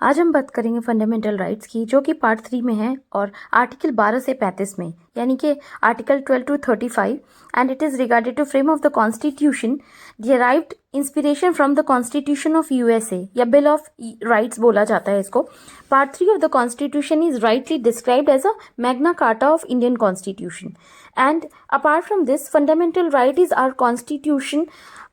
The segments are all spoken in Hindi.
आज हम बात करेंगे फंडामेंटल राइट्स की, जो कि पार्ट 3 में है और आर्टिकल 12 से 35 में, यानी कि article 12 to 35, and it is regarded to frame of the constitution derived inspiration from the constitution of USA, या बिल ऑफ राइट्स बोला जाता है इसको। Part 3 of the constitution is rightly described as a Magna Carta of Indian constitution, and apart from this fundamental right is our constitution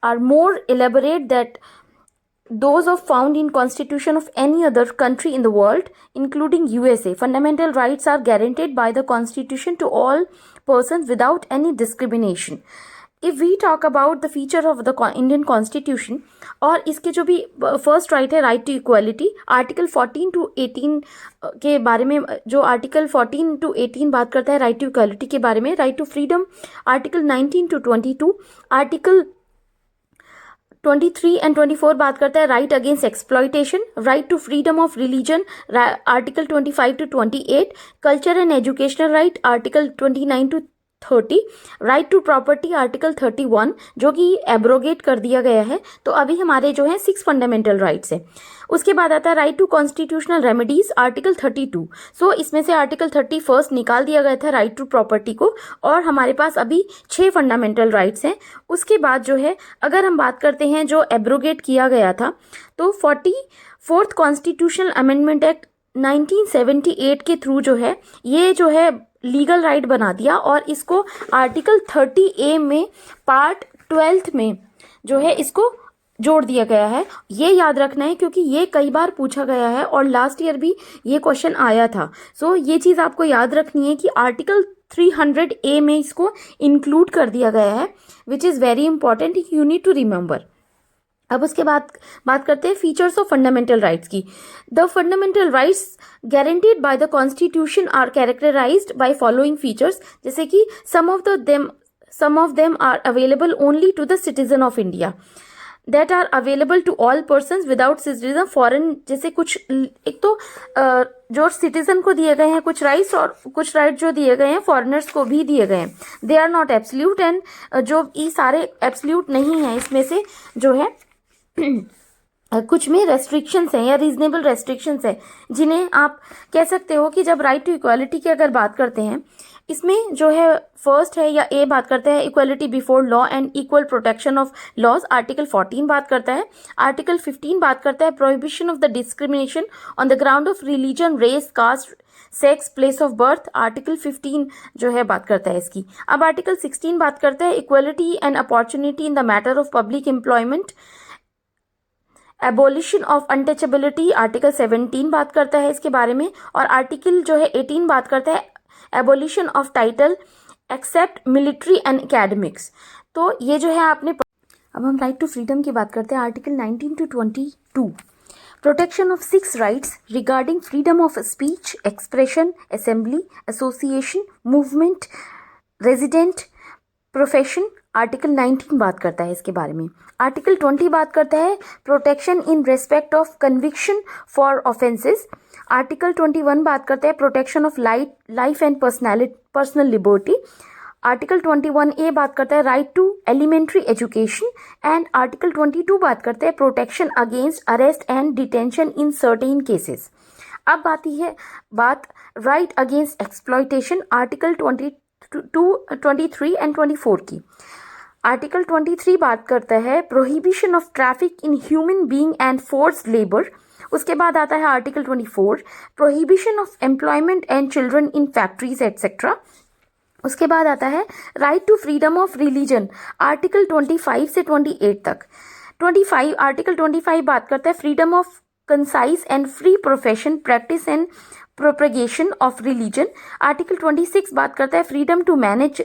are more elaborate that those of found in constitution of any other country in the world, including USA. Fundamental rights are guaranteed by the constitution to all persons without any discrimination. If we talk about the feature of the Indian constitution, और इसके जो भी फर्स्ट राइट है, right to equality, article 14 to 18 के बारे में, जो आर्टिकल 14 टू 18 बात करता है राइट टू इक्वालिटी के बारे में, right to freedom article 19 to 22, article 23 and 24 बात करता है right against exploitation, right to freedom of religion article 25 to 28, culture and educational right article 29 to 30, right to property article 31, जो कि एब्रोगेट कर दिया गया है। तो अभी हमारे जो है 6 फंडामेंटल राइट्स है। उसके बाद आता है right to constitutional remedies article 32। So इसमें से आर्टिकल 31 निकाल दिया गया था राइट टू प्रॉपर्टी को, और हमारे पास अभी 6 फंडामेंटल राइट्स हैं। उसके बाद जो है, अगर हम बात करते हैं जो एब्रोगेट किया गया था, तो 44th कॉन्स्टिट्यूशनल अमेंडमेंट एक्ट 1978 के थ्रू जो है, ये जो है लीगल राइट बना दिया, और इसको आर्टिकल 30A में पार्ट 12 में जो है इसको जोड़ दिया गया है। ये याद रखना है क्योंकि ये कई बार पूछा गया है और लास्ट ईयर भी ये क्वेश्चन आया था। सो ये चीज़ आपको याद रखनी है कि आर्टिकल 300A में इसको इंक्लूड कर दिया गया है, which is very important, you need to remember. अब उसके बाद बात करते हैं फीचर्स ऑफ फंडामेंटल राइट्स की। The fundamental rights guaranteed by the constitution are characterised by following features, जैसे कि some of them are available only to the citizen of India, that are available to all person without citizen foreign. जैसे कुछ, एक तो जो सिटीजन को दिए गए हैं कुछ राइट्स, और कुछ राइट जो दिए गए हैं फॉरेनर्स को भी दिए गए हैं। They are not absolute, and जो ये सारे एब्सोल्यूट नहीं हैं, इसमें से जो है कुछ में रेस्ट्रिक्शंस हैं या रीजनेबल रेस्ट्रिक्शंस हैं, जिन्हें आप कह सकते हो कि जब राइट टू इक्वालिटी की अगर बात करते हैं, इसमें जो है फर्स्ट है या ए बात करता है equality before law and equal protection of laws, article 14 बात करता है। आर्टिकल 15 बात करता है prohibition of the discrimination on the ground of religion, race, caste, sex, place of birth, article 15 जो है बात करता है इसकी। अब आर्टिकल 16 बात करता है equality and opportunity in the matter of public employment, abolition of untouchability, article 17 बात करता है इसके बारे में, और आर्टिकल जो है 18 बात करता है abolition of title except military and academics. तो ये जो है आपने। अब हम राइट टू फ्रीडम की बात करते हैं, article 19 to 22, protection of 6 rights regarding freedom of speech, expression, assembly, association, movement, resident, profession, article 19 बात करता है इसके बारे में। आर्टिकल 20 बात करता है protection in respect of conviction for offences, article 21 बात करता है protection of life and personal liberty, article 21A बात करता है right to elementary education, and article 22 बात करता है protection against arrest and detention in certain cases. अब आती है बात right against exploitation, article 23 and 24 की। आर्टिकल 23 बात करता है prohibition of traffic in human being and forced labour. उसके बाद आता है article 24 prohibition of employment and children in factories etcetera. उसके बाद आता है right to freedom of religion, article 25 से 28 तक। आर्टिकल 25 बात करता है freedom of conscience and free profession, practice and propagation of religion. Article 26 बात करता है freedom to manage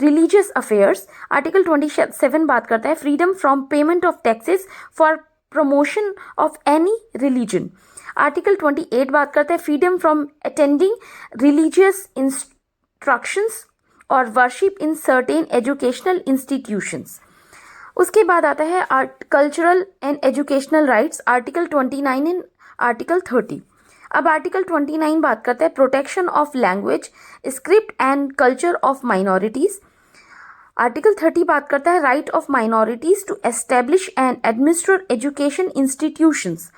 religious affairs. Article 27 बात करता है freedom from payment of taxes for promotion of any religion. Article 28 बात करता है freedom from attending religious instructions और worship in certain educational institutions. उसके बाद आता है cultural and educational rights, article 29 and article 30। अब आर्टिकल 29 बात करता है protection of language, script and culture of minorities. Article 30 बात करता है right of minorities to establish and administer education institutions.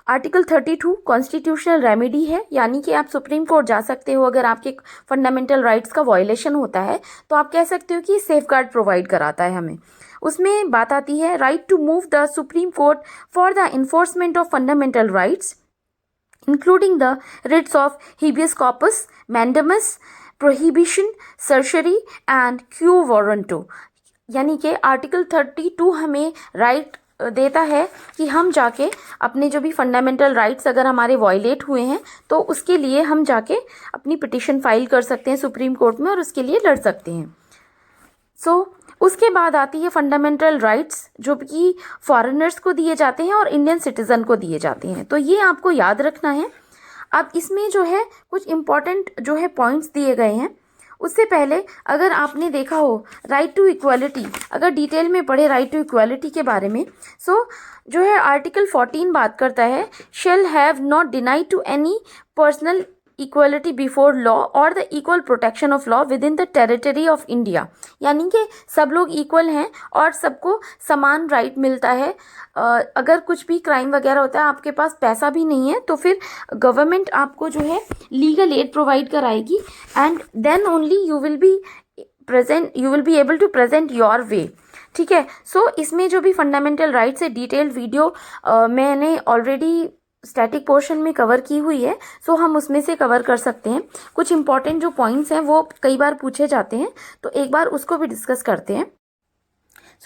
Article 32 constitutional remedy है, यानी कि आप सुप्रीम कोर्ट जा सकते हो अगर आपके फंडामेंटल राइट्स का वायलेशन होता है, तो आप कह सकते हो कि सेफ गार्ड प्रोवाइड कराता है हमें। उसमें बात आती है right to move the supreme court for the enforcement of fundamental rights including the writs of habeas corpus, mandamus, prohibition, certiorari and quo warranto. यानी कि आर्टिकल 32 हमें राइट देता है कि हम जाके अपने जो भी फंडामेंटल राइट्स अगर हमारे वायलेट हुए हैं तो उसके लिए हम जाके अपनी पिटिशन फाइल कर सकते हैं सुप्रीम कोर्ट में और उसके लिए लड़ सकते हैं। उसके बाद आती है फंडामेंटल राइट्स जो कि फॉरेनर्स को दिए जाते हैं और इंडियन सिटीज़न को दिए जाते हैं, तो ये आपको याद रखना है। अब इसमें जो है कुछ इम्पॉर्टेंट जो है पॉइंट्स दिए गए हैं। उससे पहले अगर आपने देखा हो राइट टू इक्वालिटी, अगर डिटेल में पढ़े राइट टू इक्वालिटी के बारे में, जो है आर्टिकल 14 बात करता है shall have not denied to any personal equality before law और the equal protection of law within the territory of India. यानी कि सब लोग इक्वल हैं और सबको समान राइट मिलता है। अगर कुछ भी क्राइम वगैरह होता है, आपके पास पैसा भी नहीं है, तो फिर गवर्नमेंट आपको जो है लीगल एड प्रोवाइड कराएगी and then only you will be able to present your way. ठीक है। इसमें जो भी फंडामेंटल राइट्स है डिटेल वीडियो मैंने ऑलरेडी स्टैटिक पोर्शन में कवर की हुई है, हम उसमें से कवर कर सकते हैं। कुछ इंपॉर्टेंट जो पॉइंट्स हैं वो कई बार पूछे जाते हैं, तो एक बार उसको भी डिस्कस करते हैं।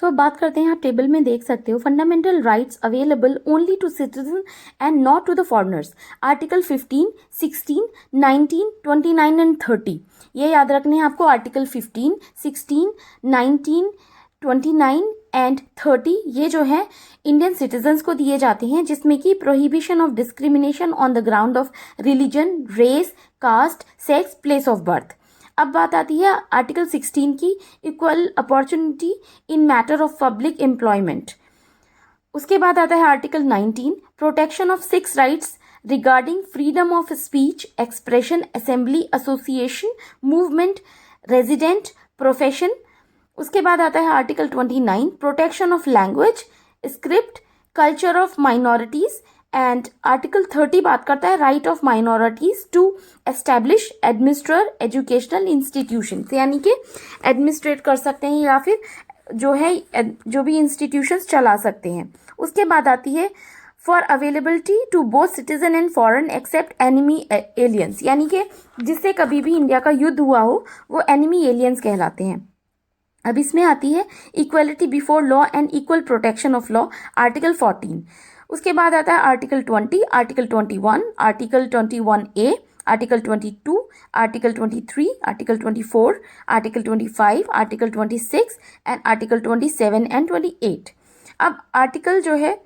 अब बात करते हैं, आप टेबल में देख सकते हो fundamental rights available only to citizen and not to the foreigners. Article 15, 16, 19, 29 एंड 30 ये याद रखने हैं आपको। आर्टिकल 15, 16, 19, 29 एंड 30 ये जो है इंडियन सिटीजन्स को दिए जाते हैं, जिसमें कि prohibition of discrimination on the ground of religion, race, caste, sex, place of birth. अब बात आती है आर्टिकल 16 की, equal opportunity in matter of public employment. उसके बाद आता है article 19, protection of 6 rights regarding freedom of speech, expression, assembly, association, movement, resident, profession. उसके बाद आता है article 29, protection of language, script, culture of minorities and article 30 बात करता है right of minorities to establish, administrate educational institution, यानी कि एडमिनिस्ट्रेट कर सकते हैं या फिर जो है जो भी इंस्टीट्यूशंस चला सकते हैं। उसके बाद आती है for availability to both citizen and foreign except enemy aliens, यानी कि जिससे कभी भी इंडिया का युद्ध हुआ हो वो एनिमी एलियंस कहलाते हैं। अब इसमें आती है equality before law and equal protection of law, article 14। उसके बाद आता है article 20, article 21, article 21A, article 22, article 23, article 24, article 25, article 26 and article 27 and 28। अब आर्टिकल जो है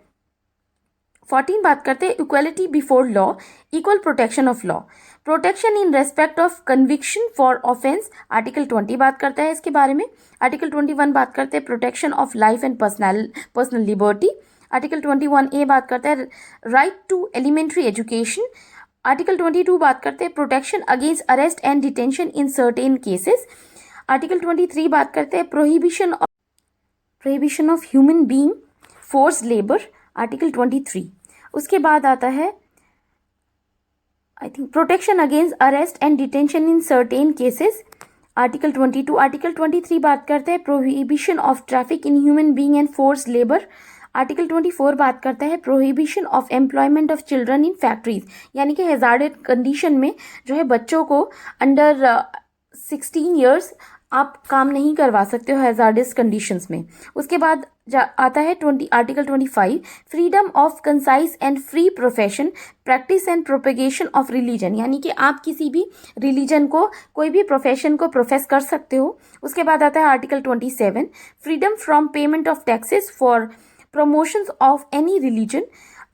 14 बात करते हैं equality before law, equal protection of law, protection in respect of conviction for offence. Article 20 बात करता है इसके बारे में। आर्टिकल 21 बात करते हैं protection of life and personal liberty. Article 21A बात करता है right to elementary education. Article 22 बात करते हैं protection against arrest and detention in certain cases. Article 23 बात करते हैं prohibition of human being, force labour, article 23। उसके बाद आता है protection against arrest and detention in certain cases, article 22। Article 23 बात करते हैं prohibition of traffic in human being and force labour. Article 24 बात करता है prohibition of employment of children in factories, यानी कि हैजार्डेड कंडीशन में जो है बच्चों को अंडर 16 ईयर्स आप काम नहीं करवा सकते हो हैजार्डस कंडीशंस में। उसके बाद आता है article 25, freedom of conscience and free profession, practice and propagation of religion, यानी कि आप किसी भी रिलीजन को, कोई भी प्रोफेशन को प्रोफेस कर सकते हो। उसके बाद आता है article 27, freedom from payment of taxes for promotions of any religion.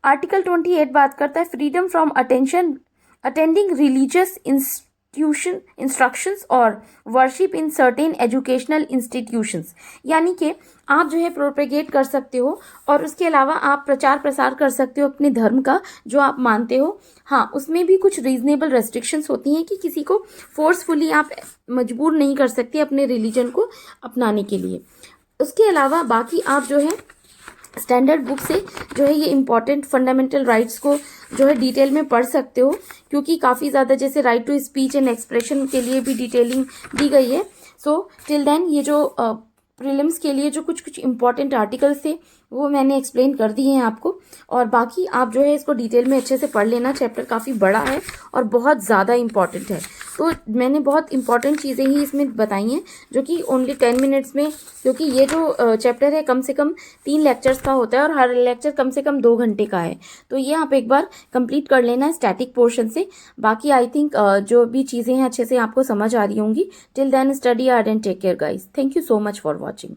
Article 28 बात करता है freedom from attending religious instructions और worship in certain educational institutions, यानी कि आप जो है प्रोपेगेट कर सकते हो और उसके अलावा आप प्रचार प्रसार कर सकते हो अपने धर्म का जो आप मानते हो। हाँ, उसमें भी कुछ रीजनेबल रेस्ट्रिक्शंस होती हैं कि किसी को फोर्सफुली आप मजबूर नहीं कर सकते अपने रिलीजन को अपनाने के लिए। उसके अलावा बाकी आप जो है स्टैंडर्ड बुक से जो है ये इम्पॉर्टेंट फंडामेंटल राइट्स को जो है डिटेल में पढ़ सकते हो, क्योंकि काफ़ी ज़्यादा जैसे right to speech and expression के लिए भी डिटेलिंग दी गई है। सो टिल देन ये जो प्रीलिम्स के लिए जो कुछ कुछ इंपॉर्टेंट आर्टिकल्स थे वो मैंने एक्सप्लेन कर दिए हैं आपको, और बाकी आप जो है इसको डिटेल में अच्छे से पढ़ लेना। चैप्टर काफ़ी बड़ा है और बहुत ज़्यादा इंपॉर्टेंट है, तो मैंने बहुत इंपॉर्टेंट चीज़ें ही इसमें बताई हैं जो कि ओनली 10 मिनट्स में, क्योंकि ये जो चैप्टर है कम से कम 3 लेक्चर्स का होता है और हर लेक्चर कम से कम 2 घंटे का है। तो ये आप एक बार कंप्लीट कर लेना स्टैटिक पोर्शन से। बाकी आई थिंक जो भी चीज़ें हैं अच्छे से आपको समझ आ रही होंगी। Till then study hard and take care guys. Thank you so much for watching.